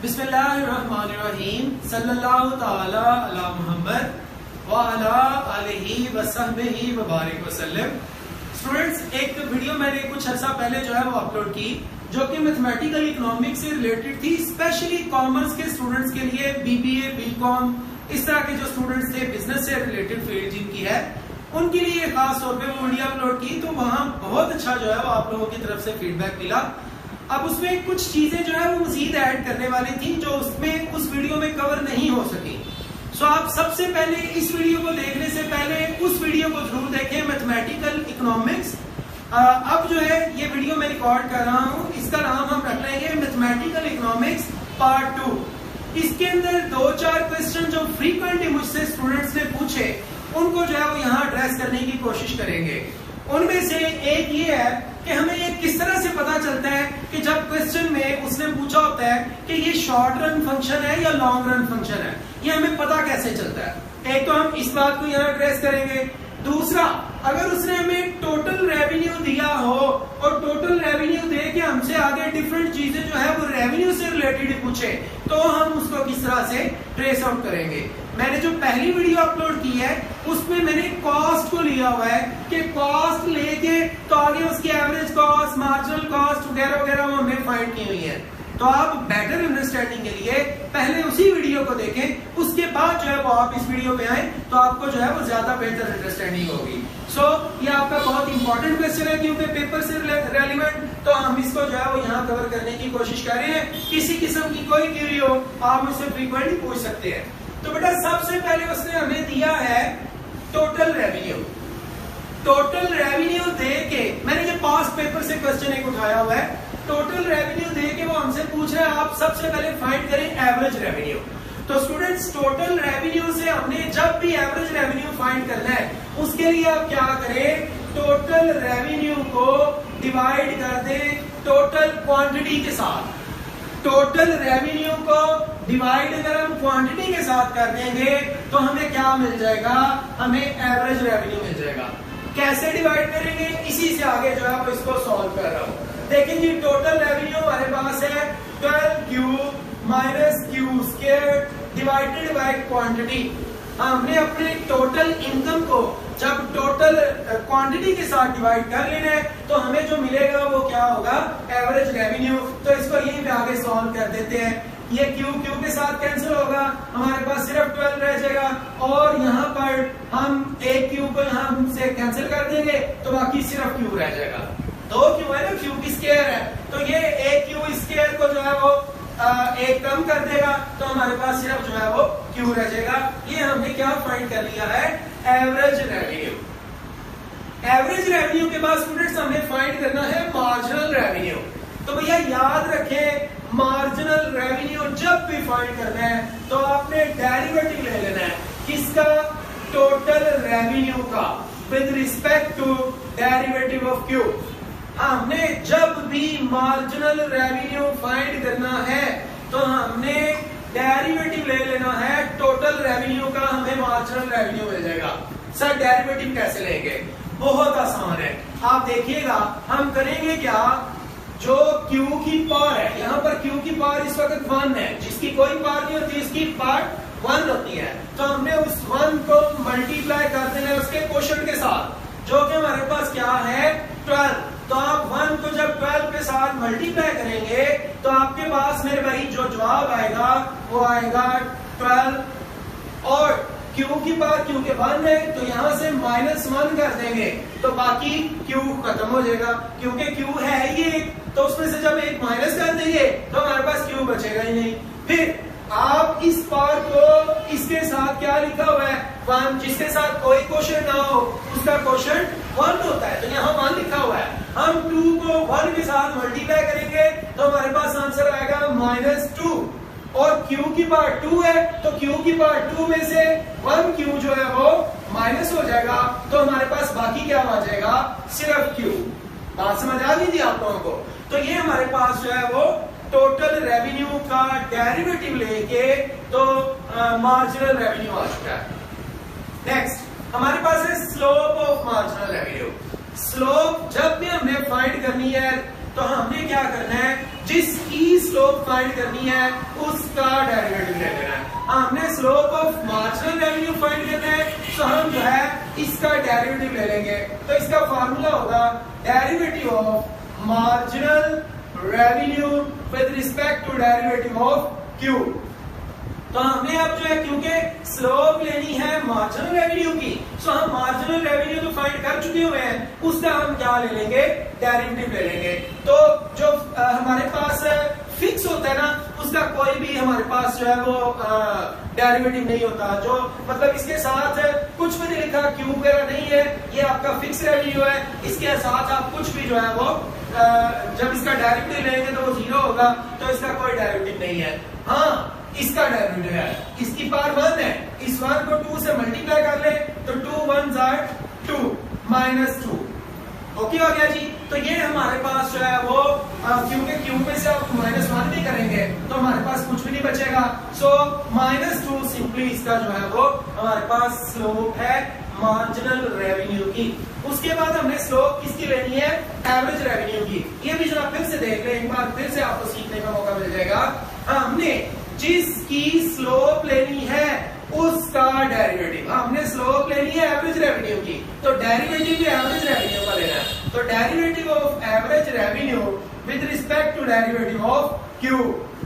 बिस्मिल्लाहिर्रहमानिर्रहीम सल्लल्लाहु ताला अला मुहम्मद व अला आलिहि व सहबिहि व बारिक वसल्लम। स्टूडेंट्स, एक वीडियो मैंने कुछ अर्सा पहले जो है वो अपलोड की जो कि मैथमेटिकल इकोनॉमिक्स से रिलेटेड थी, स्पेशली कॉमर्स के स्टूडेंट्स के लिए, बीबीए बीकॉम इस तरह के जो स्टूडेंट्स थे, बिजनेस से रिलेटेड फील्ड जिनकी है, उनके लिए खास तौर पे वो वीडियो अपलोड की। तो वहां बहुत अच्छा जो है वो आप लोगों की तरफ से फीडबैक मिला। अब उसमें कुछ चीजें जो है वो मजीद ऐड करने वाली थी जो उसमें उस वीडियो में कवर नहीं हो सकी। सो आप सबसे पहले इस वीडियो को देखने से पहले उस वीडियो को जरूर देखें, मैथमेटिकल इकोनॉमिक्स। अब जो है ये वीडियो मैं रिकॉर्ड कर रहा हूं, इसका नाम हम रख लेंगे मैथमेटिकल इकोनॉमिक्स पार्ट 2। इसके अंदर 2-4 क्वेश्चन जो फ्रीक्वेंटली मुझसे स्टूडेंट्स ने पूछे उनको जो है वो यहाँ एड्रेस करने की कोशिश करेंगे। उनमें से एक ये है कि हमें ये किस तरह से पता चलता है कि जब क्वेश्चन में उसने पूछा होता है कि ये शॉर्ट रन फंक्शन है या लॉन्ग रन फंक्शन है, ये हमें पता कैसे चलता है। एक तो हम इस बात को यहाँ एड्रेस करेंगे। दूसरा, अगर उसने हमें टोटल रेवेन्यू दिया हो और टोटल रेवेन्यू दे के हमसे आगे डिफरेंट चीजें जो है वो रेवेन्यू से रिलेटेड पूछे तो हम उसको किस तरह से ट्रेस आउट करेंगे। मैंने जो पहली वीडियो अपलोड की है उसमें मैंने कॉस्ट को लिया हुआ है कि कॉस्ट लेके तो आगे उसकी एवरेज कॉस्ट, मार्जिनल कॉस्ट वगैरह वगैरह वो हमने फाइंड की हुई है। तो आप बेटर अंडरस्टैंडिंग के लिए पहले उसी वीडियो को देखें, उसके बाद जो है वो आप इस वीडियो में आए तो आपको जो है वो ज्यादा बेहतर अंडरस्टैंडिंग होगी। सो ये आपका बहुत इंपॉर्टेंट क्वेश्चन है क्योंकि पेपर से रेलिवेंट, तो हम इसको जो है वो यहाँ कवर करने की कोशिश कर रहे हैं। किसी किस्म की कोई क्वेरी हो आप मुझसे फ्रीक्वेंटली पूछ सकते हैं। तो बेटा सबसे पहले उसने हमें दिया है टोटल रेवेन्यू। टोटल रेवेन्यू दे के, मैंने ये पास्ट पेपर से क्वेश्चन एक उठाया हुआ है, टोटल रेवेन्यू दे के वो हमसे पूछ रहे हैं आप सबसे पहले फाइंड करें एवरेज रेवेन्यू। तो स्टूडेंट्स, टोटल रेवेन्यू से हमने जब भी एवरेज रेवेन्यू फाइंड करना है उसके लिए आप क्या करें, टोटल रेवेन्यू को डिवाइड कर दें टोटल क्वांटिटी के साथ। टोटल रेवेन्यू को डिवाइड अगर हम क्वांटिटी के साथ कर देंगे तो हमें क्या मिल जाएगा, हमें एवरेज रेवेन्यू मिल जाएगा। कैसे डिवाइड करेंगे, इसी से आगे जो है वो इसको सॉल्व कर रहा हूं। देखिए जी, टोटल रेवेन्यू हमारे पास है 12Q minus Q square divided by quantity. हमने अपने टोटल इनकम को जब टोटल क्वांटिटी के साथ डिवाइड कर लेना है तो हमें जो मिलेगा वो क्या होगा, एवरेज रेवेन्यू। तो इसको यहीं पे आगे सॉल्व कर देते हैं। ये Q के साथ कैंसिल होगा, हमारे पास सिर्फ 12 रह जाएगा और यहाँ पर हम एक Q को यहाँ से कैंसिल कर देंगे तो बाकी सिर्फ Q रह जाएगा। 2 Q है ना, Q की स्क्वायर है, तो ये एक Q स्क्वायर को जो है वो एक कम कर देगा तो हमारे पास सिर्फ जो है वो Q रह जाएगा। ये हमने क्या फाइंड कर लिया है, एवरेज रेवेन्यू। एवरेज रेवेन्यू के बाद स्टूडेंट्स हमने फाइंड करना है मार्जिनल रेवेन्यू। तो भैया याद रखें, मार्जिनल रेवेन्यू जब भी फाइंड करना है तो आपने डेरिवेटिव ले लेना है। किसका, टोटल रेवेन्यू का with respect to derivative of Q। हमने जब भी मार्जिनल रेवेन्यू फाइंड करना है तो हमने डेरिवेटिव ले लेना है टोटल रेवेन्यू का, हमें मार्जिनल रेवेन्यू मिल जाएगा। सर डेरिवेटिव कैसे लेंगे, बहुत आसान है, आप देखिएगा हम करेंगे क्या, जो Q की पावर है, यहाँ पर Q की पावर इस वक्त 1 है, जिसकी कोई पावर नहीं होती इसकी पावर 1 होती है, तो हमने उस 1 को मल्टीप्लाई कर देना है उसके क्वोशंट के साथ जो कि हमारे पास क्या है 12। तो आप 1 को जब 12 के साथ मल्टीप्लाई करेंगे तो आपके पास मेरे भाई जो जवाब आएगा वो आएगा 12 और Q की पावर Q के 1 है तो यहां से -1 कर देंगे तो बाकी Q खत्म हो जाएगा क्योंकि Q है ये, तो उसमें से जब एक माइनस कर देंगे तो हमारे पास Q बचेगा ही नहीं। फिर आप इस पावर को इसके साथ क्या लिखा हुआ है 1, जिसके साथ कोई क्वोशंट ना हो उसका क्वोशंट 1 होता है, तो यहाँ 1 लिखा हुआ है। हम 2 को 1 के साथ मल्टीप्लाई करेंगे तो हमारे पास आंसर आएगा -2 और Q की पावर 2 है तो Q की पावर 2 में से 1Q जो है वो माइनस हो जाएगा तो हमारे पास बाकी क्या आ जाएगा, सिर्फ Q। बात समझ आ गई थी आप लोगों को। तो ये हमारे पास जो है वो टोटल रेवेन्यू का डेरिवेटिव लेके तो मार्जिनल रेवेन्यू आ चुका है। नेक्स्ट हमारे पास है slope of marginal revenue. Slope जब भी हमने फाइंड करनी है तो हमने क्या करना है, जिसकी स्लोप फाइंड करनी है उसका डेरिवेटिव ले लेना है। हमने slope of marginal revenue find करना है, तो हम जो है इसका डेरिवेटिव ले लेंगे। तो इसका फार्मूला होगा derivative of marginal revenue with respect to derivative of Q. तो हमने अब जो है क्योंकि स्लोप लेनी है मार्जिनल रेवेन्यू की, तो हम मार्जिनल रेवेन्यू तो फाइंड कर चुके हुए हैं, उसका हम क्या ले लेंगे, डेरिवेटिव ले लेंगे। तो जो हमारे पास फिक्स होता है ना, उसका कोई भी हमारे पास जो है वो डेरिवेटिव नहीं होता। जो मतलब इसके साथ कुछ भी नहीं लिखा, क्यू वगैरह नहीं है, ये आपका फिक्स रेवेन्यू है, इसके साथ आप कुछ भी जो है वो जब इसका डेरिवेटिव लेंगे तो वो 0 होगा, तो इसका कोई डेरिवेटिव नहीं है। हाँ, इसका डेरिवेटिव है, इसकी पावर 1 है, इस 1 को 2 से मल्टीप्लाई कर ले तो 2 1 2 -2। ओके हो गया जी। तो ये हमारे पास जो है वो क्योंकि क्यू में से आप -1 भी करेंगे तो हमारे पास कुछ भी नहीं बचेगा। सो -2 सिंपली इसका जो है वो हमारे पास स्लोप है मार्जिनल रेवेन्यू की। उसके बाद हमने स्लोप किसकी लेनी है, एवरेज रेवेन्यू की। ये भी जरा फिर से देख लें, एक बार फिर से आपको सीखने का मौका मिल जाएगा। हमने जिसकी स्लोप लेनी है उसका डेरिवेटिव, हमने स्लोप लेनी है एवरेज रेवेन्यू की, तो डेरिवेटिव भी एवरेज रेवेन्यू का लेना है। तो derivative of average revenue with respect to derivative of Q.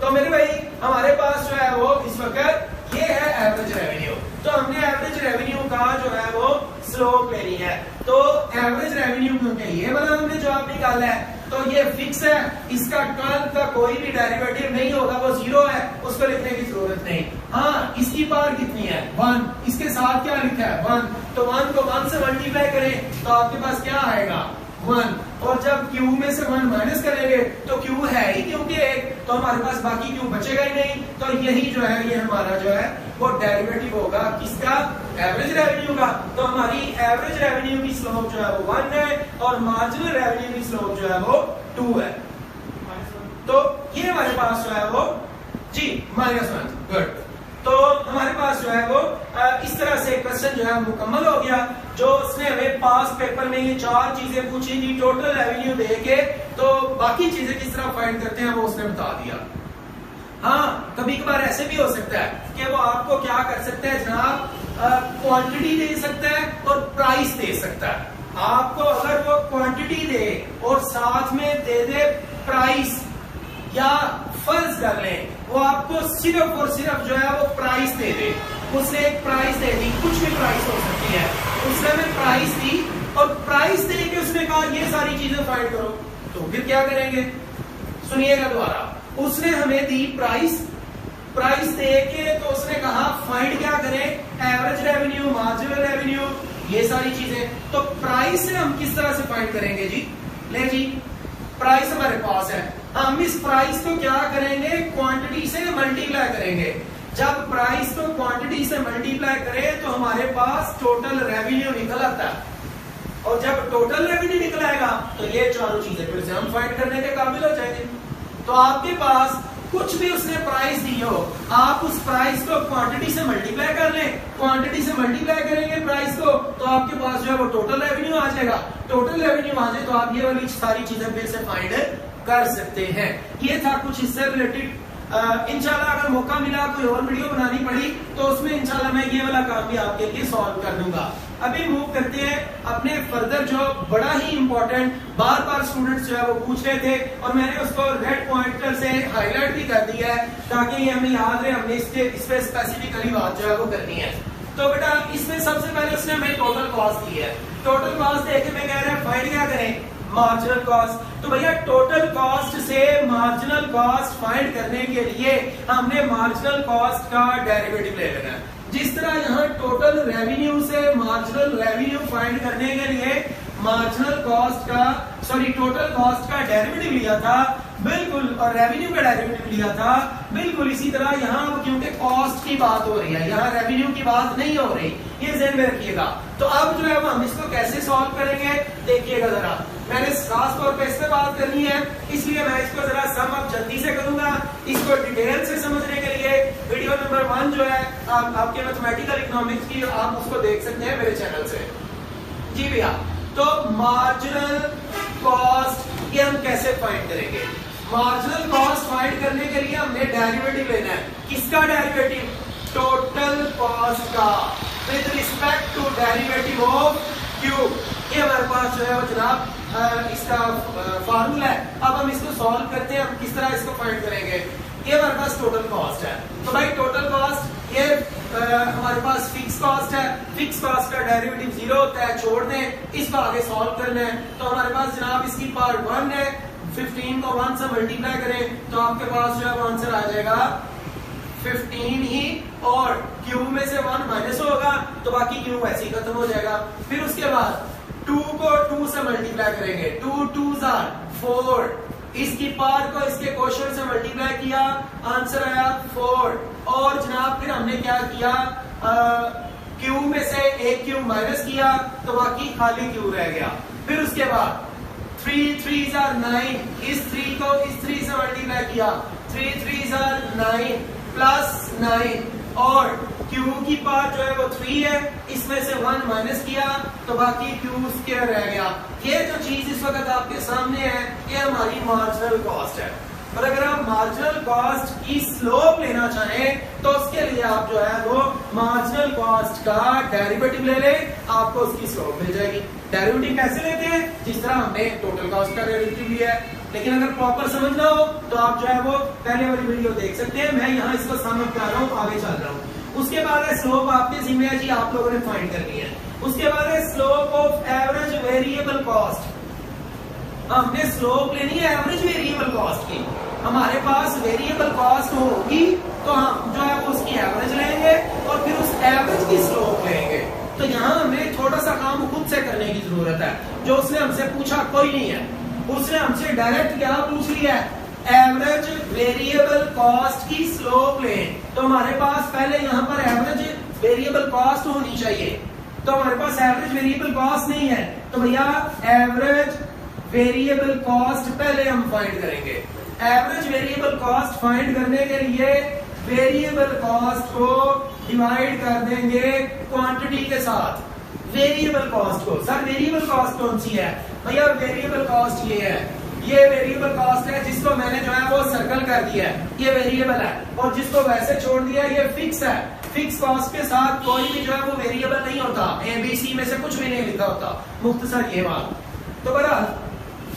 तो मेरे भाई हमारे पास जो है वो इस वक्त ये है एवरेज रेवेन्यू, तो हमने एवरेज रेवेन्यू का जो है वो स्लोप लेनी है। तो एवरेज रेवेन्यू क्योंकि ये वाला हमने जवाब निकाला है, तो ये फिक्स है, इसका टर्म का कोई भी डेरिवेटिव नहीं होगा, वो 0 है, उसको लिखने की जरूरत नहीं। हाँ, इसकी पावर कितनी है, 1, इसके साथ क्या लिखा है 1, तो 1 को 1 से मल्टीप्लाई करें तो आपके पास क्या आएगा 1, और जब क्यू में से 1 माइनस करेंगे तो क्यू है ही क्योंकि 1, तो हमारे पास बाकी क्यू बचेगा ही नहीं। तो यही जो है ये हमारा जो है वो डेरिवेटिव होगा किसका, एवरेज रेवेन्यू का। तो हमारी एवरेज रेवेन्यू की स्लोप जो है वो 1 है और मार्जिनल रेवेन्यू की स्लोप जो है वो 2 है। तो ये हमारे पास जो है वो जी -1, गुड। तो हमारे पास जो है वो इस तरह से क्वेश्चन जो है मुकम्मल हो गया। जो उसने हमें पास पेपर में ये 4 चीजें पूछी थी टोटल रेवेन्यू देके, तो बाकी चीजें किस तरह फाइंड करते हैं वो उसने बता दिया। हाँ, कभी कभार ऐसे भी हो सकता है कि वो आपको क्या कर सकता है जनाब, क्वांटिटी दे सकता है और प्राइस दे सकता है। आपको अगर वो क्वांटिटी दे और साथ में दे दे प्राइस, या फर्ज कर ले वो आपको सिर्फ और सिर्फ जो है वो प्राइस दे दे, उसने एक प्राइस दे दी, कुछ भी प्राइस हो सकती है, उसने हमें प्राइस दी और प्राइस दे के उसने कहा ये सारी चीजें फाइंड करो, तो फिर क्या करेंगे, सुनिएगा दोबारा। उसने हमें दी प्राइस, प्राइस दे के तो उसने कहा फाइंड क्या करें, एवरेज रेवेन्यू, मार्जिनल रेवेन्यू, ये सारी चीजें। तो प्राइस से हम किस तरह से फाइंड करेंगे जी, ले जी प्राइस हमारे पास है, हम इस प्राइस को क्या करेंगे, क्वांटिटी से मल्टीप्लाई करेंगे। जब प्राइस को क्वांटिटी से मल्टीप्लाई करें तो हमारे पास टोटल रेवेन्यू निकल आता है, और जब टोटल रेवेन्यू निकल आएगा तो ये चारों चीजें फिर से हम फाइंड करने के काबिल हो जाएंगे। तो आपके पास कुछ भी उसने प्राइस दी हो, आप उस प्राइस को क्वांटिटी से मल्टीप्लाई कर लें, क्वांटिटी से मल्टीप्लाई करेंगे प्राइस को तो आपके पास जो है वो टोटल रेवेन्यू आ जाएगा। टोटल रेवेन्यू आ जाए तो आप ये वाली सारी चीजें फिर से फाइंड कर सकते हैं। ये था कुछ इससे रिलेटेड। इंशाल्लाह अगर मौका मिला कोई और वीडियो बनानी पड़ी तो उसमें इंशाल्लाह मैं ये वाला काम भी आपके लिए सॉल्व कर दूंगा। अभी मूव करते हैं अपने फर्दर, जो बड़ा ही इंपॉर्टेंट बार बार स्टूडेंट्स जो है वो पूछ रहे थे और मैंने उसको रेड पॉइंटर से हाईलाइट भी कर दिया है ताकि ये हमें याद रहे, हमने इस पे स्पेसिफिकली बात जो है वो करनी है। तो बेटा इसमें सबसे पहले उसने हमें टोटल कॉस्ट दी है, टोटल कॉस्ट देके मैं कह रहा हूं फाइंड क्या करें, मार्जिनल कॉस्ट। तो भैया टोटल कॉस्ट से मार्जिनल कॉस्ट फाइंड करने के लिए हमने मार्जिनल कॉस्ट का डेरिवेटिव ले लेना है। जिस तरह यहाँ टोटल रेवेन्यू से मार्जिनल रेवेन्यू फाइंड करने के लिए मार्जिनल कॉस्ट का टोटल कॉस्ट का डेरिवेटिव लिया था बिल्कुल, और रेवेन्यू का डेरिवेटिव लिया था बिल्कुल इसी तरह यहाँ, क्योंकि कॉस्ट की बात हो रही है, यहाँ रेवेन्यू की बात नहीं हो रही, ये ध्यान में रखिएगा। तो अब जो है हम इसको कैसे सॉल्व करेंगे देखिएगा जरा। मैंने खास तौर पे इस पे बात करनी है, इसलिए मैं इसको जरा सम अप जल्दी से करूंगा। इसको डिटेल से समझने के लिए वीडियो नंबर 1 जो है आपके मैथमेटिकल इकोनॉमिक्स की, आप उसको देख सकते हैं मेरे चैनल से। जी भैया, तो मार्जिनल कॉस्ट ये हम कैसे फाइंड करेंगे, मार्जिनल कॉस्ट फाइंड करने के लिए हमने डेरिवेटिव लेना है। किसका डेरिवेटिव? टोटल कॉस्ट का with respect to derivative of Q. ये हमारे पास जो है वो जनाब इसका फार्मूला है। अब हम इसको सॉल्व करते हैं। हम किस तरह इसको फाइंड करेंगे? ये हमारे पास टोटल कॉस्ट है। तो भाई टोटल कॉस्ट ये हमारे पास फिक्स कॉस्ट है। फिक्स कॉस्ट का डेरिवेटिव 0 होता है, छोड़ दें। इसको आगे सॉल्व करना है। तो हमारे पास जनाब इसकी पावर 1 है। 15 को 1 से मल्टीप्लाई करें तो आपके पास जो है वो आंसर आ जाएगा 15 ही, और क्यू में से 1 माइनस होगा तो बाकी क्यू वैसे ही खत्म हो जाएगा। फिर उसके बाद 2 को 2 से मल्टीप्लाई करेंगे। 2 2s are 4। इसकी पावर को इसके क्वोशिएंट से मल्टीप्लाई किया, आंसर आया 4। और जनाब फिर हमने क्या किया? क्यू में से एक क्यू माइनस किया तो बाकी खाली क्यू रह गया। फिर उसके बाद 3 3s are 9। इस 3 को इस 3 से मल्टीप्लाई किया। 3 3s are 9 प्लस 9, और Q की पावर जो है वो 3 है। इसमें से 1 माइनस किया तो बाकी Q स्क्वायर रह गया। ये जो चीज इस वक्त आपके सामने है ये हमारी मार्जिनल कॉस्ट है। और अगर आप मार्जिनल कॉस्ट की स्लोप लेना चाहें तो उसके लिए आप जो है वो मार्जिनल कॉस्ट का डेरिवेटिव ले लें, आपको उसकी स्लोप मिल जाएगी। डेरिवेटिव कैसे लेते हैं? जिस तरह हमने टोटल कॉस्ट का डेरिवेटिव लिया है। लेकिन अगर प्रॉपर समझना हो तो आप जो है वो पहले वाली वीडियो देख सकते हैं। मैं यहाँ इसको समझ कर रहा हूँ, आगे चल रहा हूँ। उसके बाद है स्लोप आपके जिम्मे है जी, आप लोगों ने फाइंड करनी है। उसके बाद है slope of average variable cost. हमने स्लोप लेनी है एवरेज वेरिएबल कॉस्ट की। हमारे पास वेरिएबल कॉस्ट होगी तो हम जो है वो उसकी एवरेज लेंगे और फिर उस एवरेज की स्लोप लेंगे। तो यहाँ हमें थोड़ा सा काम खुद से करने की जरूरत है। जो उसने हमसे पूछा कोई नहीं है, उसने हमसे डायरेक्ट क्या पूछ लिया है? एवरेज वेरिएबल कॉस्ट की स्लोप लें। तो हमारे पास पहले यहाँ पर एवरेज वेरिएबल कॉस्ट होनी चाहिए। तो हमारे पास एवरेज वेरिएबल कॉस्ट नहीं है, तो भैया एवरेज वेरिएबल कॉस्ट पहले हम फाइंड करेंगे। एवरेज वेरिएबल कॉस्ट फाइंड करने के लिए वेरिएबल कॉस्ट को डिवाइड कर देंगे क्वांटिटी के साथ। वेरिएबल कॉस्ट को, सर वेरिएबल कॉस्ट कौन सी है? भैया वेरिएबल कॉस्ट ये है, ये वेरिएबल कॉस्ट है जिसको मैंने जो है वो सर्कल कर दिया है, ये वेरिएबल है। और जिसको वैसे छोड़ दिया ये फिक्स है। फिक्स कॉस्ट के साथ कोई भी जो है वो वेरिएबल नहीं होता, ABC में से कुछ भी नहीं लिखा होता। मुख्तसर ये बात। तो बहरहाल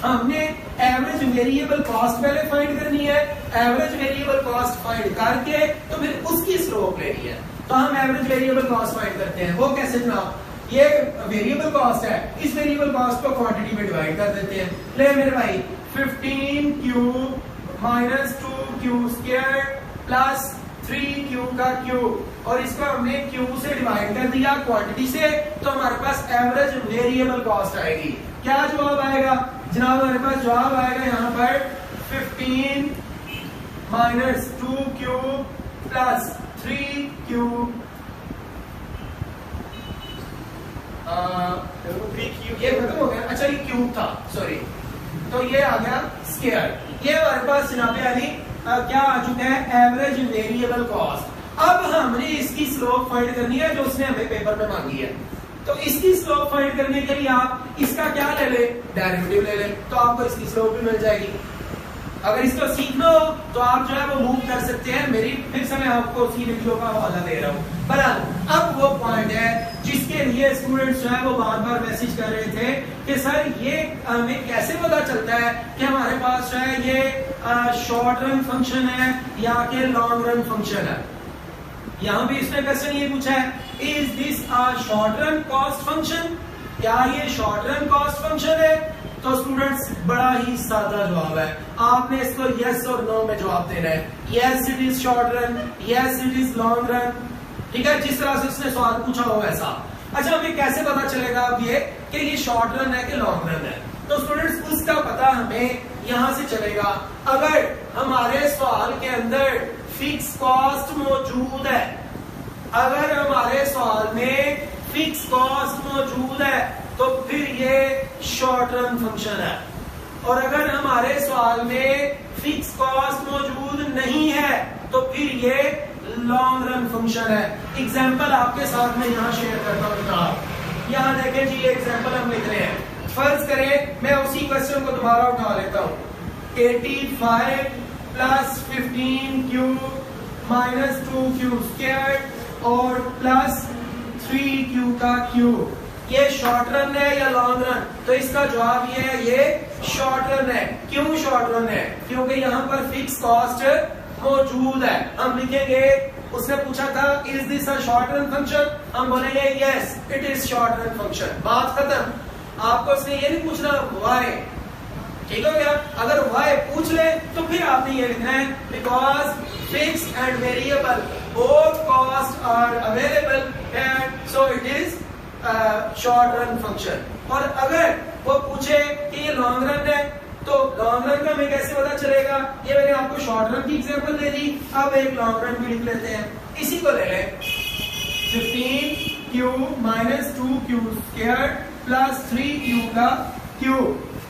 हमने एवरेज वेरिएबल कॉस्ट पहले फाइंड करनी है। एवरेज वेरिएबल कॉस्ट फाइंड करके तो फिर उसकी स्लोप लेनी है। तो हम एवरेज वेरिएबल कॉस्ट फाइंड करते हैं। वो कैसे जनाब? ये वेरिएबल कॉस्ट है, इस वेरिएबल कॉस्ट को क्वांटिटी में डिवाइड कर देते हैं। ले मेरे भाई 15Q minus 2Q square plus 3Q का क्यूब, और इसको हमने Q से डिवाइड कर दिया क्वांटिटी से, तो हमारे पास एवरेज वेरिएबल कॉस्ट आएगी। क्या जवाब आएगा जनाब? हमारे पास जवाब आएगा यहाँ पर 15 माइनस 2Q प्लस 3Q ये खत्म हो गया। अच्छा ये क्यूब था, सॉरी, तो ये आ गया स्क्वायर। ये हमारे पास जनाब अली क्या आ चुका है? Average variable cost. अब हमने इसकी स्लोप फाइंड करनी है जो उसने हमें पेपर में मांगी है। तो इसकी स्लोप फाइंड करने के लिए आप इसका क्या ले ले? डेरिवेटिव ले ले, तो आपको इसकी स्लोप भी मिल जाएगी। अगर इसको सीखना हो तो आप जो है वो मूव कर सकते हैं। मेरी फिर से मैं आपको उसी वीडियो का हवाला दे रहा हूँ। पर अब वो पॉइंट है जिसके लिए स्टूडेंट्स जो है वो बार बार मैसेज कर रहे थे कि सर ये हमें कैसे पता चलता है कि हमारे पास जो है ये शॉर्ट रन फंक्शन है या कि लॉन्ग रन फंक्शन है। यहाँ भी इसने क्वेश्चन ये पूछा है, is this a short run cost function? क्या ये शॉर्ट रन कॉस्ट फंक्शन है? तो स्टूडेंट्स बड़ा ही सादा जवाब है, आपने इसको यस और नो में जवाब देना है। Yes it is short run, yes it is long run, ठीक है, जिस तरह से उसने सवाल पूछा हो वैसा। अच्छा हमें कैसे पता चलेगा अब ये कि ये शॉर्ट रन है कि लॉन्ग रन है? तो स्टूडेंट्स उसका पता हमें यहां से चलेगा अगर हमारे सवाल के अंदर फिक्स कॉस्ट मौजूद है। अगर हमारे सवाल में फिक्स कॉस्ट मौजूद है तो फिर ये शॉर्ट रन फंक्शन है, और अगर हमारे सवाल में फिक्स कॉस्ट मौजूद नहीं है तो फिर ये लॉन्ग रन फंक्शन है। एग्जाम्पल आपके साथ में यहाँ शेयर करता हूँ। यहाँ देखें जी, एग्जाम्पल हम लिख रहे हैं। फर्ज करें मैं उसी क्वेश्चन को दोबारा उठा लेता हूँ। 85 plus 15 cube minus 2 cube square और प्लस 3 क्यूब का क्यूब। ये शॉर्ट रन है या लॉन्ग रन? तो इसका जवाब ये है, ये शॉर्ट रन है। क्यों शॉर्ट रन है? क्योंकि यहाँ पर फिक्स कॉस्ट मौजूद है। हम लिखेंगे, उसने पूछा था is this a short run function, हम बोलेंगे yes it is short run function, बात खत्म। आपको उसने ये नहीं पूछना व्हाई, ठीक हो गया? अगर व्हाई पूछ ले तो फिर आपने ये लिखना है because fix and variable both cost are available and so it is short run function. और अगर वो पूछे कि ये लॉन्ग रन है तो लॉन्ग रन का हमें कैसे पता चलेगा? ये मैंने आपको शॉर्ट रन की एग्जांपल दे दी, अब एक लॉन्ग रन भी लिख लेते हैं। इसी को ले लें, 15 cube minus 2 cube square plus 3 cube का क्यूब।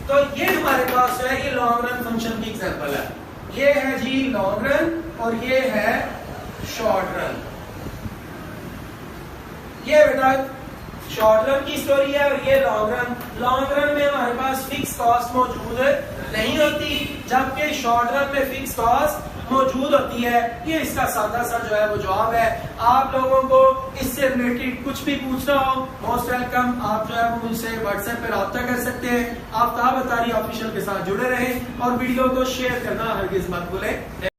तो ये हमारे पास जो है ये लॉन्ग रन फंक्शन की एग्जांपल है। ये है जी लॉन्ग रन और ये है शॉर्ट रन। ये बेटा शॉर्ट रन की स्टोरी है और ये लॉन्ग रन। लॉन्ग रन में हमारे पास फिक्स कॉस्ट मौजूद नहीं होती, जबकि शॉर्ट रन में फिक्स कॉस्ट मौजूद होती है। ये इसका सादा सा जो है वो जवाब है। आप लोगों को इससे रिलेटेड कुछ भी पूछना हो मोस्ट वेलकम, आप जो है वो मुझसे व्हाट्सएप पे राब्ता कर सकते हैं। आफ्ताब अतारी ऑफिशियल के साथ जुड़े रहें और वीडियो को शेयर करना हरगिज मत भूलें।